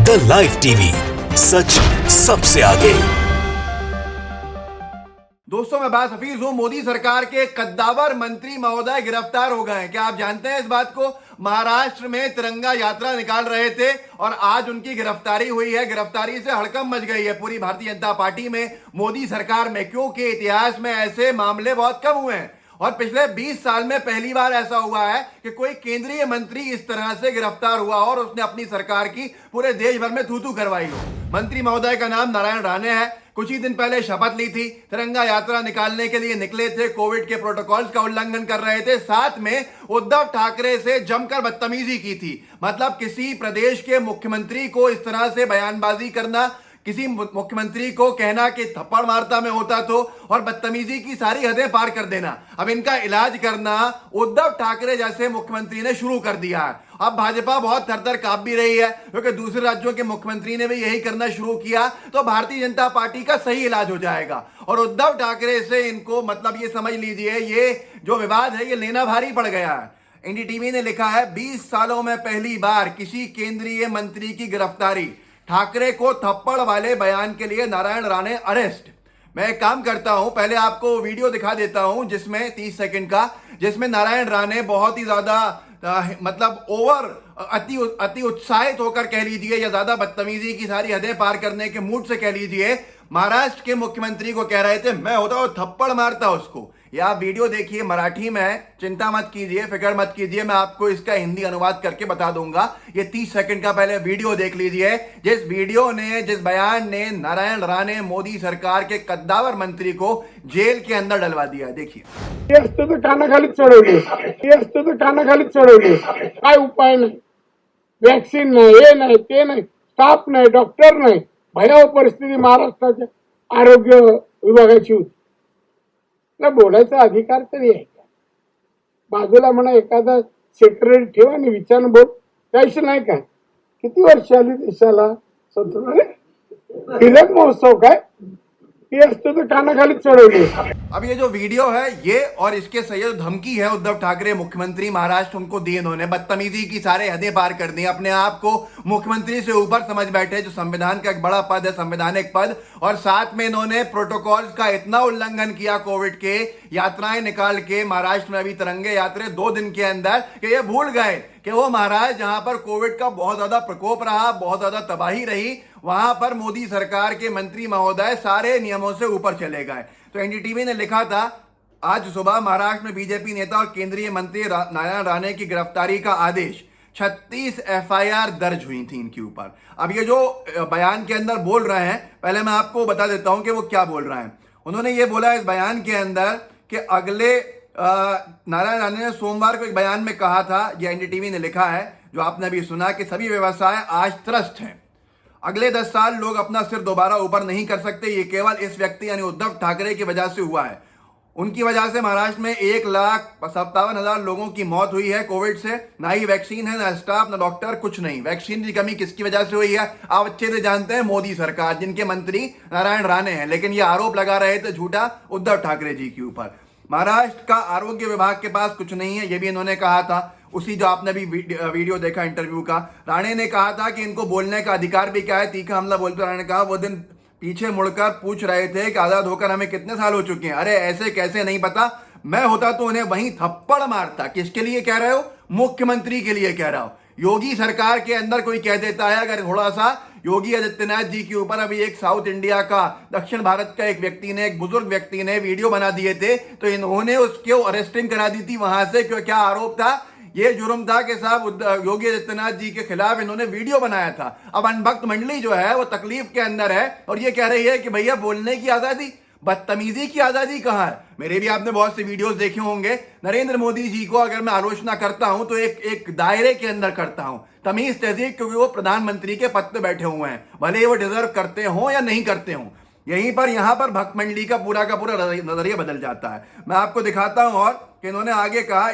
The live TV, सच सबसे आगे। दोस्तों, मैं बास हफीज हूं। मोदी सरकार के कद्दावर मंत्री महोदय गिरफ्तार हो गए हैं। क्या आप जानते हैं इस बात को? महाराष्ट्र में तिरंगा यात्रा निकाल रहे थे और आज उनकी गिरफ्तारी हुई है। गिरफ्तारी से हड़कंप मच गई है पूरी भारतीय जनता पार्टी में, मोदी सरकार में, क्योंकि इतिहास में ऐसे मामले बहुत कम हुए हैं और पिछले 20 साल में पहली बार ऐसा हुआ है कि कोई केंद्रीय मंत्री इस तरह से गिरफ्तार हुआ और उसने अपनी सरकार की पूरे देश भर में थू-थू करवाई हो। मंत्री महोदय का नाम नारायण राणे है। कुछ ही दिन पहले शपथ ली थी, तिरंगा यात्रा निकालने के लिए निकले थे, कोविड के प्रोटोकॉल्स का उल्लंघन कर रहे थे, साथ में उद्धव ठाकरे से जमकर बदतमीजी की थी। मतलब किसी प्रदेश के मुख्यमंत्री को इस तरह से बयानबाजी करना, किसी मुख्यमंत्री को कहना कि थप्पड़ मारता में होता तो, और बदतमीजी की सारी हदें पार कर देना। अब इनका इलाज करना उद्धव ठाकरे जैसे मुख्यमंत्री ने शुरू कर दिया है। अब भाजपा बहुत थर-थर कांप भी रही है, क्योंकि दूसरे राज्यों के मुख्यमंत्री ने भी यही करना शुरू किया तो भारतीय जनता पार्टी का सही इलाज हो जाएगा। और उद्धव ठाकरे से इनको, मतलब ये समझ लीजिए, ये जो विवाद है ये लेना भारी पड़ गया है। एनडीटीवी ने लिखा है, 20 सालों में पहली बार किसी केंद्रीय मंत्री की गिरफ्तारी, ठाकरे को थप्पड़ वाले बयान के लिए नारायण राणे अरेस्ट। मैं एक काम करता हूं, पहले आपको वीडियो दिखा देता हूं जिसमें 30 सेकंड का, जिसमें नारायण राणे बहुत ही ज्यादा मतलब अति उत्साहित होकर कह लीजिए, या ज्यादा बदतमीजी की सारी हदें पार करने के मूड से कह लीजिए, महाराष्ट्र के मुख्यमंत्री को कह रहे थे मैं होता हूं थप्पड़ मारता उसको। ये आप वीडियो देखिए, मराठी में है, चिंता मत कीजिए, फिक्र मत कीजिए, मैं आपको इसका हिंदी अनुवाद करके बता दूंगा। ये 30 सेकंड का पहले वीडियो देख लीजिए, जिस बयान ने नारायण राणे मोदी सरकार के कद्दावर मंत्री को जेल के अंदर डलवा दिया। देखिए। कानाखालीच चढवले, काय उपाय नाही, वॅक्सिन नाही, हे नाही, ते नाही, स्टाफ नाही, डॉक्टर नाही, भयावह परिस्थिती महाराष्ट्राच्या आरोग्य विभागाची होती ना। बोलायचा अधिकार तरी आहे का? बाजूला म्हणा एखादा सेक्रेटरी ठेवा आणि विचार बोल, त्याविषयी नाही काय? किती वर्ष आली देशाला स्वतंत्र? तिलक महोत्सव काय कानाखाली चढवले। अब ये जो वीडियो है ये और इसके सही जो धमकी है उद्धव ठाकरे मुख्यमंत्री महाराष्ट्र उनको दी, इन्होंने बदतमीजी की सारे हदें पार कर दी, अपने आप को मुख्यमंत्री से ऊपर समझ बैठे, जो संविधान का एक बड़ा पद है, संवैधानिक पद, और साथ में इन्होंने प्रोटोकॉल्स का इतना उल्लंघन किया कोविड के, यात्राएं निकाल के महाराष्ट्र में अभी तिरंगे यात्रा 2 दिन के अंदर, कि ये भूल गए कि वो महाराज जहां पर कोविड का बहुत ज्यादा प्रकोप रहा, बहुत ज्यादा तबाही रही, वहां पर मोदी सरकार के मंत्री महोदय सारे नियमों से ऊपर चले गए। तो एनडीटीवी ने लिखा था, आज सुबह महाराष्ट्र में बीजेपी नेता और केंद्रीय मंत्री नारायण राणे की गिरफ्तारी का आदेश, 36 एफआईआर दर्ज हुई थी इनके ऊपर। अब ये जो बयान के अंदर बोल रहे हैं, पहले मैं आपको बता देता हूं कि वो क्या बोल रहे हैं। उन्होंने ये बोला इस बयान के अंदर कि अगले नारायण राणे ने सोमवार को एक बयान में कहा था, यह एनडीटीवी ने लिखा है, जो आपने अभी सुना, कि सभी व्यवसाय आज त्रस्त हैं। अगले 10 साल लोग अपना सिर दोबारा ऊपर नहीं कर सकते, ये केवल इस व्यक्ति यानी उद्धव ठाकरे की वजह से हुआ है। उनकी वजह से महाराष्ट्र में 1,57,000 लोगों की मौत हुई है कोविड से। ना ही वैक्सीन है, ना स्टाफ, ना डॉक्टर, कुछ नहीं। वैक्सीन की कमी किसकी वजह से हुई है? आप अच्छे से जानते हैं, मोदी सरकार, जिनके मंत्री नारायण राणे हैं। लेकिन ये आरोप लगा रहे थे झूठा उद्धव ठाकरे जी के ऊपर। महाराष्ट्र का आरोग्य विभाग के पास कुछ नहीं है, ये भी इन्होंने कहा था। उसी जो आपने भी वीडियो देखा इंटरव्यू का, राणे ने कहा था कि इनको बोलने का अधिकार भी क्या है, तीखा हमला बोलते राणे ने कहा। वो दिन पीछे मुड़कर पूछ रहे थे कि आजाद होकर हमें कितने साल हो चुके हैं, अरे ऐसे कैसे नहीं पता, मैं होता तो उन्हें वहीं थप्पड़ मारता। किसके लिए कह रहे हो? मुख्यमंत्री के लिए कह रहा हो। योगी सरकार के अंदर कोई कह देता है, अगर थोड़ा सा योगी आदित्यनाथ जी के ऊपर अभी एक साउथ इंडिया का, दक्षिण भारत का एक व्यक्ति ने, एक बुजुर्ग व्यक्ति ने वीडियो बना दिए थे, तो इन्होंने उसको अरेस्टिंग करा दी थी वहां से। क्यों? क्या आरोप था? ये जुर्म था कि साहब योगी आदित्यनाथ जी के खिलाफ इन्होंने वीडियो बनाया था। अब अनभक्त मंडली जो है वो तकलीफ के अंदर है और ये कह रही है कि भैया बोलने की आजादी, बदतमीजी की आजादी कहां है? मेरे भी आपने बहुत से वीडियोस देखे होंगे। नरेंद्र मोदी जी को अगर मैं आलोचना करता हूं तो एक दायरे के अंदर करता हूं, तमीज तहजीब, क्योंकि वो प्रधानमंत्री के पद पे बैठे हुए हैं, भले ही वो डिजर्व करते हो या नहीं करते हो। यहीं पर यहां पर भक्त मंडली का पूरा नजरिया बदल जाता है। मैं आपको दिखाता हूं और कि इन्होंने आगे कहा,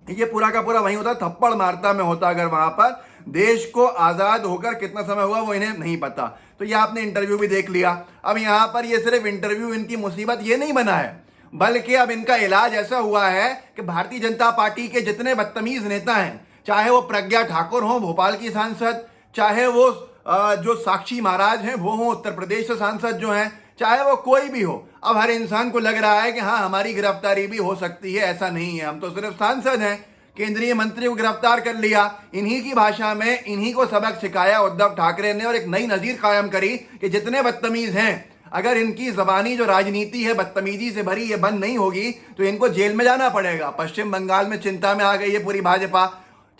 ये पूरा का पूरा वहीं होता, थप्पड़ मारता में होता अगर वहां पर। देश को आजाद होकर कितना समय हुआ वो इन्हें नहीं पता। तो ये आपने इंटरव्यू भी देख लिया। अब यहां पर ये सिर्फ इंटरव्यू, इनकी मुसीबत ये नहीं बना है, बल्कि अब इनका इलाज ऐसा हुआ है कि भारतीय जनता पार्टी के जितने बदतमीज नेता हैं, चाहे वो प्रज्ञा ठाकुर हो, भोपाल की सांसद, चाहे वो जो साक्षी महाराज हैं वो हों, उत्तर प्रदेश से सांसद जो हैं, चाहे वो कोई भी हो, अब हर इंसान को लग रहा है कि हाँ हमारी गिरफ्तारी भी हो सकती है। ऐसा नहीं है, हम तो सिर्फ सांसद हैं। केंद्रीय मंत्री को गिरफ्तार कर लिया, इन्हीं की भाषा में इन्हीं को सबक सिखाया उद्धव ठाकरे ने और एक नई नजीर कायम करी कि जितने बदतमीज हैं, अगर इनकी जबानी जो राजनीति है बदतमीजी से भरी ये बंद नहीं होगी तो इनको जेल में जाना पड़ेगा। पश्चिम बंगाल में चिंता में आ गई है पूरी भाजपा।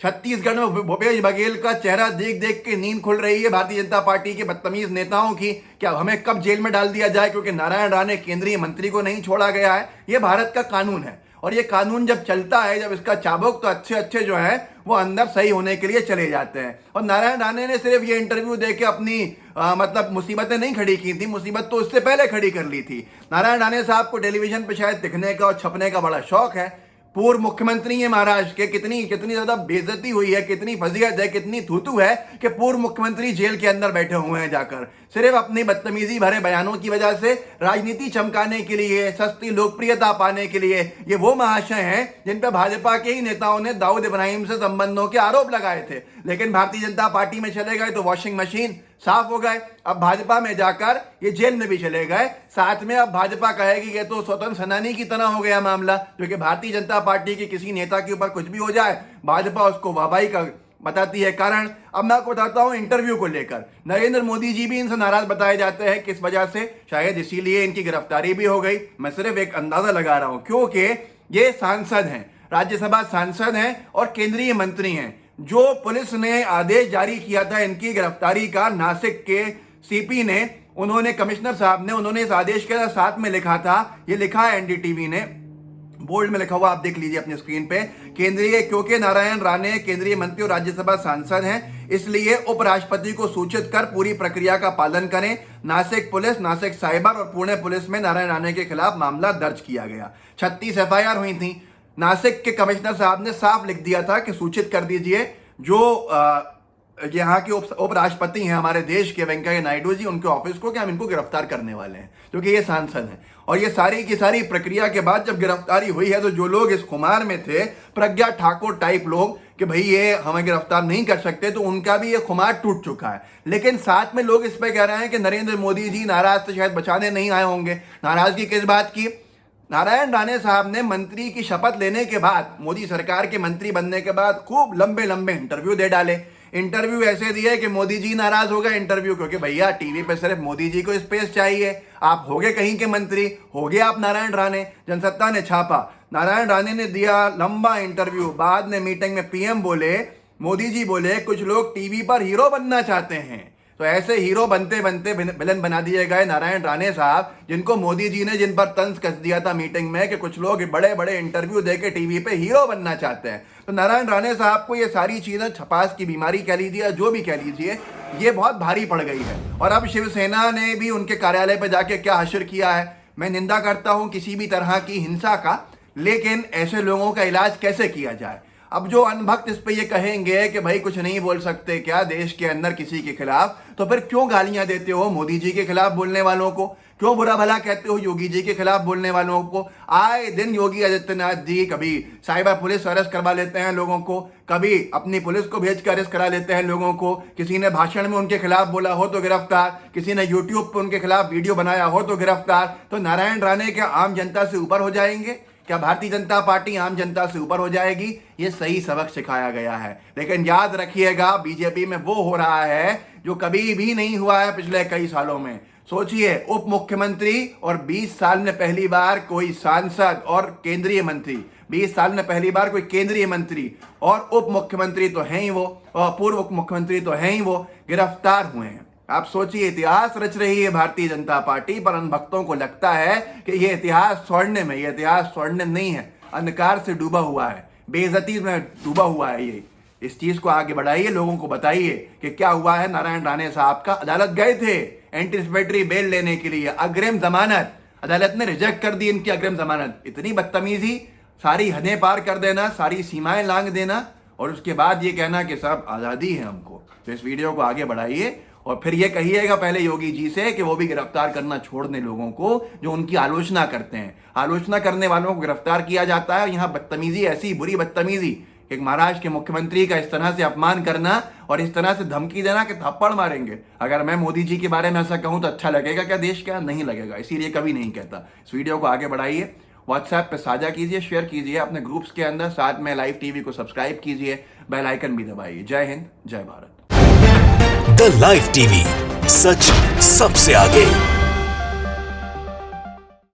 छत्तीसगढ़ में भूपेश बघेल का चेहरा देख देख के नींद खुल रही है भारतीय जनता पार्टी के बदतमीज नेताओं की, क्या हमें कब जेल में डाल दिया जाए क्योंकि नारायण राणे केंद्रीय मंत्री को नहीं छोड़ा गया है। ये भारत का कानून है और ये कानून जब चलता है, जब इसका चाबुक, तो अच्छे अच्छे जो है वो अंदर सही होने के लिए चले जाते हैं। और नारायण राणे ने सिर्फ ये इंटरव्यू दे के अपनी मतलब मुसीबतें नहीं खड़ी की थी, मुसीबत तो उससे पहले खड़ी कर ली थी। नारायण राणे साहब को टेलीविजन पर शायद दिखने का और छपने का बड़ा शौक है। पूर्व मुख्यमंत्री है महाराष्ट्र के, कितनी कितनी ज्यादा बेइज्जती हुई है, कितनी फजीहत है, कितनी थूथू है कि पूर्व मुख्यमंत्री जेल के अंदर बैठे हुए हैं जाकर, सिर्फ अपनी बदतमीजी भरे बयानों की वजह से, राजनीति चमकाने के लिए, सस्ती लोकप्रियता पाने के लिए। ये वो महाशय हैं जिन पर भाजपा के ही नेताओं ने दाऊद इब्राहिम से संबंधों के आरोप लगाए थे, लेकिन भारतीय जनता पार्टी में चले गए तो वॉशिंग मशीन साफ हो गए। अब भाजपा में जाकर ये जेल में भी चले गए। साथ में अब भाजपा कहेगी ये तो स्वतंत्र सेनानी की तरह हो गया मामला, क्योंकि भारतीय जनता पार्टी के किसी नेता के ऊपर कुछ भी हो जाए भाजपा उसको वाहवाही का बताती है कारण। अब मैं आपको बताता हूं इंटरव्यू को लेकर, नरेंद्र मोदी जी भी इनसे नाराज बताए जाते हैं। किस वजह से? शायद इसीलिए इनकी गिरफ्तारी भी हो गई। मैं सिर्फ एक अंदाजा लगा रहा हूं, क्योंकि ये सांसद हैं, राज्यसभा सांसद हैं और केंद्रीय मंत्री हैं। जो पुलिस ने आदेश जारी किया था इनकी गिरफ्तारी का, नासिक के सीपी ने, उन्होंने, कमिश्नर साहब ने, उन्होंने इस आदेश के साथ में लिखा था, ये लिखा है एनडीटीवी ने, बोल्ड में लिखा हुआ, आप देख लीजिए अपनी स्क्रीन पे, केंद्रीय, क्योंकि नारायण राणे केंद्रीय मंत्री और राज्यसभा सांसद हैं, इसलिए उपराष्ट्रपति को सूचित कर पूरी प्रक्रिया का पालन करें। नासिक पुलिस, नासिक साइबर और पुणे पुलिस में नारायण राणे के खिलाफ मामला दर्ज किया गया। 36 FIR हुई थी। नासिक के कमिश्नर साहब ने साफ लिख दिया था कि सूचित कर दीजिए जो यहाँ के उपराष्ट्रपति हैं हमारे देश के, वेंकैया नायडू जी, उनके ऑफिस को कि हम इनको गिरफ्तार करने वाले हैं क्योंकि ये सांसद हैं। और ये सारी की सारी प्रक्रिया के बाद जब गिरफ्तारी हुई है तो जो लोग इस खुमार में थे, प्रज्ञा ठाकुर टाइप लोग, कि भाई ये हमें गिरफ्तार नहीं कर सकते, तो उनका भी ये खुमार टूट चुका है। लेकिन साथ में लोग इस पे कह रहे हैं कि नरेंद्र मोदी जी नाराज तो शायद बचाने नहीं आए होंगे। नाराजगी किस बात की? नारायण राणे साहब ने मंत्री की शपथ लेने के बाद, मोदी सरकार के मंत्री बनने के बाद खूब लंबे लंबे इंटरव्यू दे डाले। इंटरव्यू ऐसे दिए कि मोदी जी नाराज हो गए इंटरव्यू, क्योंकि भैया टीवी पे सिर्फ मोदी जी को स्पेस चाहिए। आप होगे कहीं के मंत्री, होगे आप नारायण राणे। जनसत्ता ने छापा, नारायण राणे ने दिया लंबा इंटरव्यू। बाद में मीटिंग में पीएम बोले, मोदी जी बोले, कुछ लोग टीवी पर हीरो बनना चाहते हैं। तो ऐसे हीरो बनते बनते विलन बना दिए गए नारायण राणे साहब, जिनको मोदी जी ने, जिन पर तंज कस दिया था मीटिंग में कि कुछ लोग बड़े बड़े इंटरव्यू देके टीवी पे हीरो बनना चाहते हैं। तो नारायण राणे साहब को ये सारी चीजें, छपास की बीमारी कह लीजिए, जो भी कह लीजिए, ये बहुत भारी पड़ गई है। और अब शिवसेना ने भी उनके कार्यालय पर जाके क्या हश्र किया है। मैं निंदा करता हूं किसी भी तरह की हिंसा का, लेकिन ऐसे लोगों का इलाज कैसे किया जाए। अब जो अनभक्त इस पे ये कहेंगे कि भाई कुछ नहीं बोल सकते क्या देश के अंदर किसी के खिलाफ, तो फिर क्यों गालियां देते हो मोदी जी के खिलाफ बोलने वालों को? क्यों बुरा भला कहते हो योगी जी के खिलाफ बोलने वालों को? आए दिन योगी आदित्यनाथ जी कभी साइबर पुलिस अरेस्ट करवा लेते हैं लोगों को, कभी अपनी पुलिस को भेज कर अरेस्ट करा लेते हैं लोगों को। किसी ने भाषण में उनके खिलाफ बोला हो तो गिरफ्तार, किसी ने यूट्यूब पर उनके खिलाफ वीडियो बनाया हो तो गिरफ्तार। तो नारायण राणे क्या आम जनता से ऊपर हो जाएंगे? क्या भारतीय जनता पार्टी आम जनता से ऊपर हो जाएगी? ये सही सबक सिखाया गया है। लेकिन याद रखिएगा, बीजेपी में वो हो रहा है जो कभी भी नहीं हुआ है पिछले कई सालों में। सोचिए, उप मुख्यमंत्री और 20 साल में पहली बार कोई सांसद और केंद्रीय मंत्री, 20 साल में पहली बार कोई केंद्रीय मंत्री और उप मुख्यमंत्री तो हैं ही वो, और पूर्व उप मुख्यमंत्री तो हैं ही वो, गिरफ्तार हुए हैं। आप सोचिए, इतिहास रच रही है भारतीय जनता पार्टी, पर उन भक्तों को लगता है कि ये इतिहास स्वर्णिम है। ये इतिहास स्वर्णिम नहीं है, अंधकार से डूबा हुआ है, बेइज्जती में डूबा हुआ है। ये इस चीज को आगे बढ़ाइए, लोगों को बताइए कि क्या हुआ है। नारायण राणे साहब का अदालत गए थे एंटीसिपेटरी बेल लेने के लिए, अग्रिम जमानत, अदालत ने रिजेक्ट कर दी इनकी अग्रिम जमानत। इतनी बदतमीजी, सारी हदें पार कर देना, सारी सीमाएं लांघ देना, और उसके बाद ये कहना कि साहब आजादी है हमको। तो इस वीडियो को आगे बढ़ाइए और फिर ये कहिएगा पहले योगी जी से कि वो भी गिरफ्तार करना छोड़ दें लोगों को जो उनकी आलोचना करते हैं। आलोचना करने वालों को गिरफ्तार किया जाता है। यहाँ बदतमीजी, ऐसी बुरी बदतमीजी एक महाराष्ट्र के मुख्यमंत्री का इस तरह से अपमान करना और इस तरह से धमकी देना कि थप्पड़ मारेंगे। अगर मैं मोदी जी के बारे में ऐसा कहूं तो अच्छा लगेगा क्या देश क्या? नहीं लगेगा, इसीलिए कभी नहीं कहता। इस वीडियो को आगे बढ़ाइए, व्हाट्सएप पे साझा कीजिए, शेयर कीजिए अपने ग्रुप्स के अंदर, साथ में लाइव टीवी को सब्सक्राइब कीजिए, बेल आइकन भी दबाइए। जय हिंद, जय भारत। द लाइव टीवी, सच सबसे आगे।